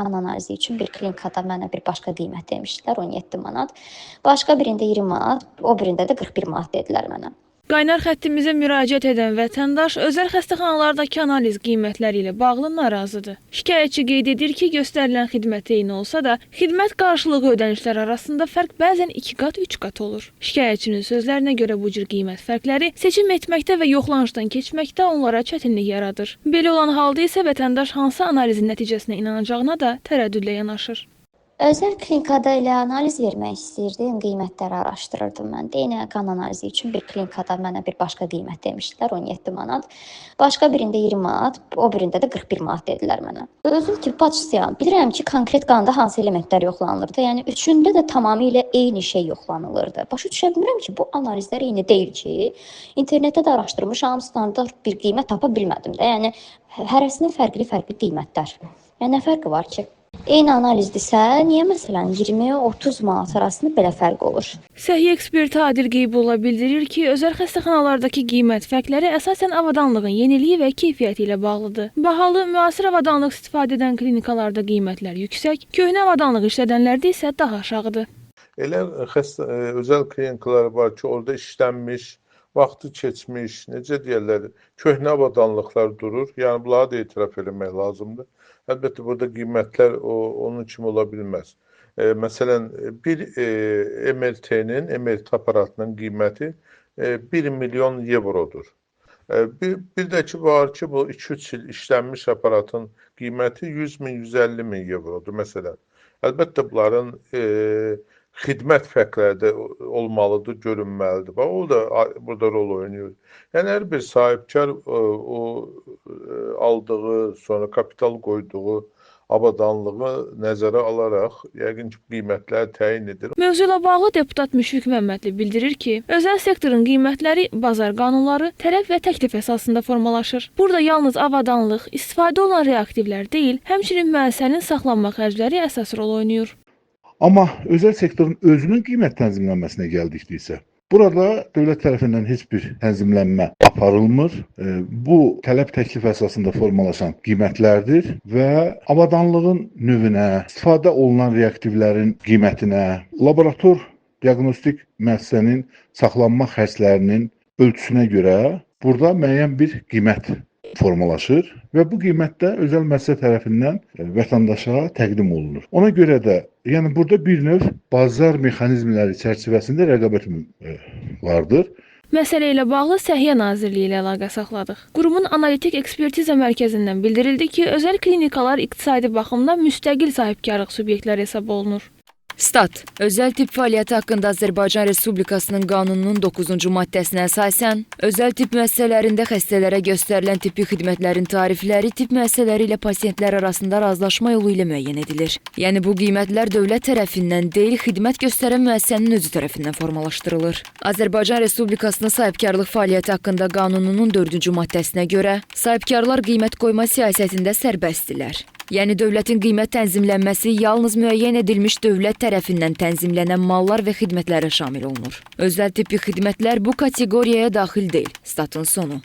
Qan analizi üçün bir klinikada mənə bir başqa qiymət demişdilər, 17 manat. Başqa birində 20 manat, o birində də 41 manat dedilər mənə. Qaynar xəttimizə müraciət edən vətəndaş özəl xəstəxanalardakı analiz qiymətləri ilə bağlı narazıdır. Şikayətçi qeyd edir ki, göstərilən xidmət eyni olsa da, xidmət qarşılığı ödənişlər arasında fərq bəzən 2 qat, 3 qat olur. Şikayətçinin sözlərinə görə bu cür qiymət fərqləri seçim etməkdə və yoxlanışdan keçməkdə onlara çətinlik yaradır. Belə olan halda isə vətəndaş hansı analizin nəticəsinə inanacağına da tərəddüdlə yanaşır. Özəl klinikada ilə analiz vermək istəyirdim, qiymətləri araşdırırdım mən. Yenə qan analizi üçün bir klinikada mənə bir başqa qiymət demişdilər, 17 manat. Başqa birində 20 manat, o birində də 41 manat dedilər mənə. Özüm tibb bacısıyam. Bilirəm ki, konkret qanda hansı elementlər yoxlanılırdı. Yəni üçündə də tamamilə eyni şey yoxlanılırdı. Başa düşə bilmirəm ki, bu analizlər eyni deyil ki, internetdə də araşdırmışam, standart bir qiymət tapa bilmədim də. Yəni hərəsinin fərqli qiymətlər. Yəni nə fərqi var ki? Eyni analizdirsə, niyə məsələn 20-30 manat arasında belə fərq olur? Səhiyyə eksperti Adil Qeybulla bildirir ki, özəl xəstəxanalardakı qiymət fərqləri əsasən avadanlığın yeniliyi və keyfiyyəti ilə bağlıdır. Bahalı, müasir avadanlıq istifadə edən klinikalarda qiymətlər yüksək, köhnə avadanlıq işlədənlərdə isə daha aşağıdır. Elə özəl klinikalar var ki, orada işlənmiş, vaxtı keçmiş, necə deyirlər, köhnə avadanlıqlar durur. Yəni bunları da etiraf etmək lazımdır. Əlbəttə, burada qiymətlər onun kimi ola bilməz. Məsələn, bir MRT-nin, MRT aparatının qiyməti 1 milyon evrodur. Bir də ki, var ki, bu 2-3 il işlənmiş aparatın qiyməti 100 min, 150 min evrodur, məsələn. Əlbəttə, bunların xidmət fərqləri də olmalıdır, görünməlidir. O da burada rol oynayır. Yəni, hər bir sahibkar o aldığı, sonra kapital qoyduğu avadanlığı nəzərə alaraq, yəqin ki, qiymətləri təyin edir. Mövzu ilə bağlı deputat Müşfiq Məmmədli bildirir ki, özəl sektorun qiymətləri bazar qanunları, tələb və təklif əsasında formalaşır. Burada yalnız avadanlıq, istifadə olunan reaktivlər deyil, həmçinin müəssisənin saxlanma xərcləri əsas rol oynayır. Amma özəl sektorun özünün qiymət tənzimlənməsinə gəldikdə isə, burada dövlət tərəfindən heç bir tənzimlənmə aparılmır. Bu, tələb təklif əsasında formalaşan qiymətlərdir və avadanlığın növünə, istifadə olunan reaktivlərin qiymətinə, laborator diaqnostik müəssisənin saxlanma xərclərinin ölçüsünə görə burada müəyyən bir qiymət formalaşır və bu qiymətdə özəl müəssisə tərəfindən vətəndaşa təqdim olunur. Ona görə də, yəni burada bir növ bazar mexanizmləri çərçivəsində rəqabət vardır. Məsələ ilə bağlı Səhiyyə Nazirliyi ilə əlaqə saxladıq. Qurumun analitik ekspertiza mərkəzindən bildirildi ki, özəl klinikalar iqtisadi baxımdan müstəqil sahibkarlıq subyektləri hesab olunur. Stat, özəl tibb fəaliyyəti haqqında Azərbaycan Respublikasının qanununun 9-cu maddəsinə əsasən, özəl tibb müəssisələrində xəstələrə göstərilən tibbi xidmətlərin tarifləri tibb müəssisələri ilə pasientlər arasında razılaşma yolu ilə müəyyən edilir. Yəni bu qiymətlər dövlət tərəfindən deyil, xidmət göstərən müəssisənin özü tərəfindən formalaşdırılır. Azərbaycan Respublikasının sahibkarlıq fəaliyyəti haqqında qanununun 4-cü maddəsinə görə, sahibkarlar qiymət qoyma siyasətində sərbəstdirlər. Yəni dövlətin qiymət tənzimlənməsi yalnız müəyyən edilmiş dövlət tərəfindən tənzimlənən mallar və xidmətlərə şamil olunur. Özəl tibbi xidmətlər bu kateqoriyaya daxil deyil. Statın sonu.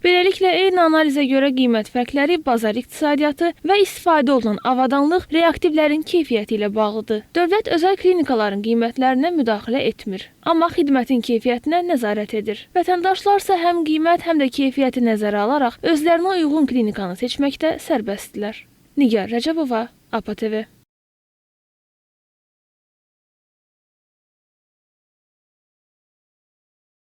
Beləliklə, eyni analizə görə qiymət fərqləri bazar iqtisadiyyatı və istifadə olunan avadanlıq reaktivlərin keyfiyyəti ilə bağlıdır. Dövlət özəl klinikaların qiymətlərinə müdaxilə etmir, amma xidmətin keyfiyyətinə nəzarət edir. Vətəndaşlarsa həm qiymət, həm də keyfiyyəti nəzərə alaraq özlərinə uyğun klinikanı seçməkdə sərbəstdirlər. Nigar Rəcəbova, APA TV.